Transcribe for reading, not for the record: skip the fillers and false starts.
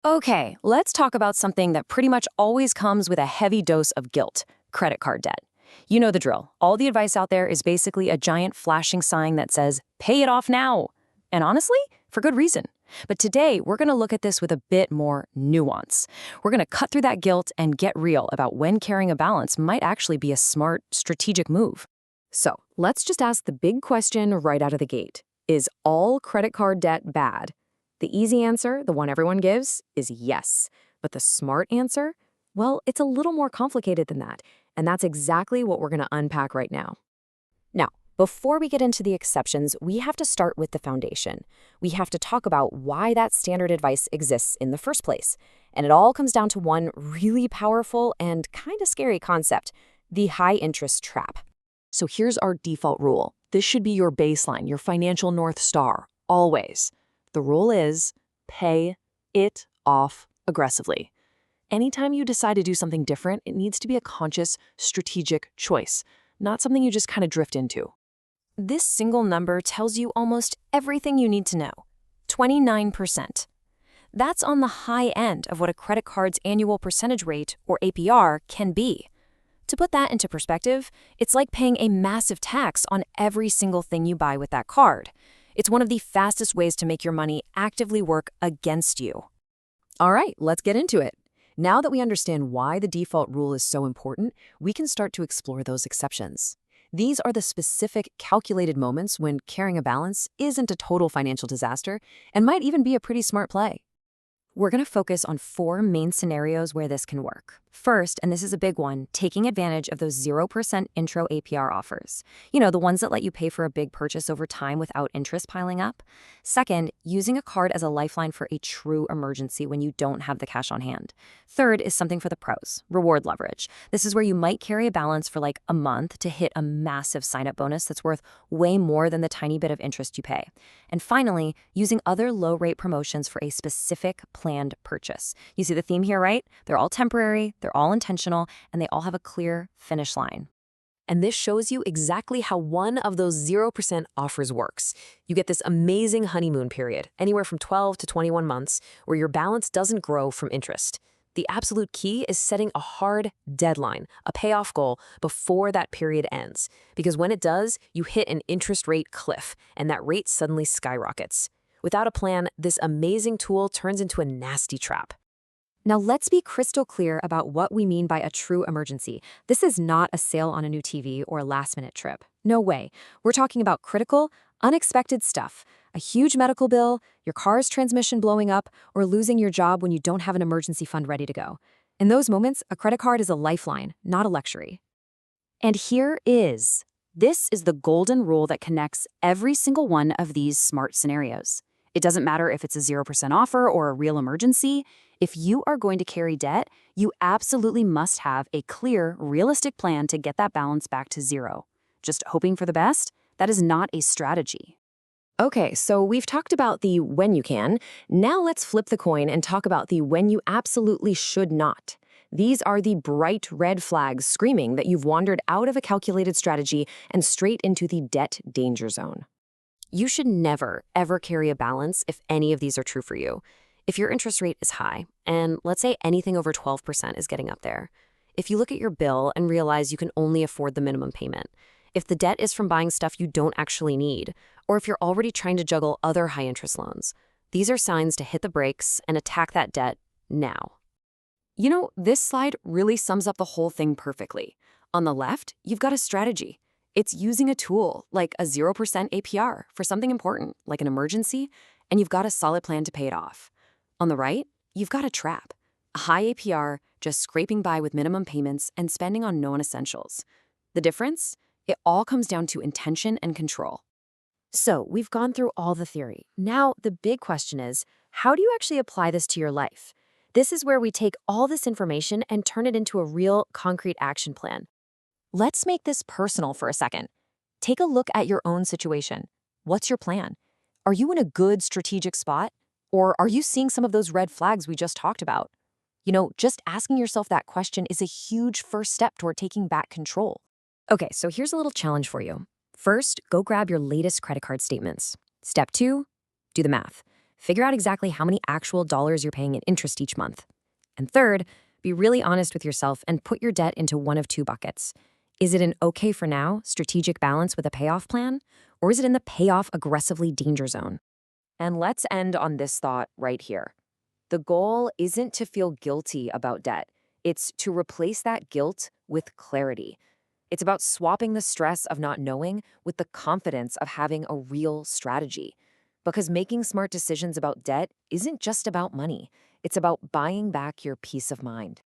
Okay, let's talk about something that pretty much always comes with a heavy dose of guilt: credit card debt. You know the drill. All the advice out there is basically a giant flashing sign that says, pay it off now. And honestly, for good reason. But today, we're going to look at this with a bit more nuance. We're going to cut through that guilt and get real about when carrying a balance might actually be a smart, strategic move. So, let's just ask the big question right out of the gate. Is all credit card debt bad? The easy answer, the one everyone gives, is yes. But the smart answer? Well, it's a little more complicated than that. And that's exactly what we're going to unpack right now. Now, before we get into the exceptions, we have to start with the foundation. We have to talk about why that standard advice exists in the first place. And it all comes down to one really powerful and kind of scary concept: the high interest trap. So here's our default rule. This should be your baseline, your financial North Star, always. The rule is pay it off aggressively. Anytime you decide to do something different, it needs to be a conscious, strategic choice, not something you just kind of drift into. This single number tells you almost everything you need to know: 29%. That's on the high end of what a credit card's annual percentage rate, or APR, can be. To put that into perspective, it's like paying a massive tax on every single thing you buy with that card. It's one of the fastest ways to make your money actively work against you. All right, let's get into it. Now that we understand why the default rule is so important, we can start to explore those exceptions. These are the specific, calculated moments when carrying a balance isn't a total financial disaster and might even be a pretty smart play. We're going to focus on 4 main scenarios where this can work. First, and this is a big one, taking advantage of those 0% intro APR offers. You know, the ones that let you pay for a big purchase over time without interest piling up. Second, using a card as a lifeline for a true emergency when you don't have the cash on hand. Third is something for the pros: reward leverage. This is where you might carry a balance for like a month to hit a massive sign-up bonus that's worth way more than the tiny bit of interest you pay. And finally, using other low-rate promotions for a specific planned purchase. You see the theme here, right? They're all temporary, they're all intentional, and they all have a clear finish line. And this shows you exactly how one of those 0% offers works. You get this amazing honeymoon period, anywhere from 12 to 21 months, where your balance doesn't grow from interest. The absolute key is setting a hard deadline, a payoff goal, before that period ends. Because when it does, you hit an interest rate cliff, and that rate suddenly skyrockets. Without a plan, this amazing tool turns into a nasty trap. Now let's be crystal clear about what we mean by a true emergency. This is not a sale on a new TV or a last-minute trip. No way. We're talking about critical, unexpected stuff. A huge medical bill, your car's transmission blowing up, or losing your job when you don't have an emergency fund ready to go. In those moments, a credit card is a lifeline, not a luxury. And this is the golden rule that connects every single one of these smart scenarios. It doesn't matter if it's a 0% offer or a real emergency. If you are going to carry debt, you absolutely must have a clear, realistic plan to get that balance back to zero. Just hoping for the best? That is not a strategy. Okay, so we've talked about the when you can. Now let's flip the coin and talk about the when you absolutely should not. These are the bright red flags screaming that you've wandered out of a calculated strategy and straight into the debt danger zone. You should never, ever carry a balance if any of these are true for you. If your interest rate is high, and let's say anything over 12% is getting up there. If you look at your bill and realize you can only afford the minimum payment. If the debt is from buying stuff you don't actually need, or if you're already trying to juggle other high-interest loans. These are signs to hit the brakes and attack that debt now. You know, this slide really sums up the whole thing perfectly. On the left, you've got a strategy. It's using a tool like a 0% APR for something important, like an emergency, and you've got a solid plan to pay it off. On the right, you've got a trap, a high APR, just scraping by with minimum payments and spending on non-essentials. The difference? It all comes down to intention and control. So we've gone through all the theory. Now, the big question is, how do you actually apply this to your life? This is where we take all this information and turn it into a real, concrete action plan. Let's make this personal for a second. Take a look at your own situation. What's your plan? Are you in a good strategic spot? Or are you seeing some of those red flags we just talked about? You know, just asking yourself that question is a huge first step toward taking back control. Okay, so here's a little challenge for you. First, go grab your latest credit card statements. Step 2, do the math. Figure out exactly how many actual dollars you're paying in interest each month. And third, be really honest with yourself and put your debt into one of two buckets. Is it an okay for now, strategic balance with a payoff plan? Or is it in the payoff aggressively danger zone? And let's end on this thought right here. The goal isn't to feel guilty about debt. It's to replace that guilt with clarity. It's about swapping the stress of not knowing with the confidence of having a real strategy. Because making smart decisions about debt isn't just about money, it's about buying back your peace of mind.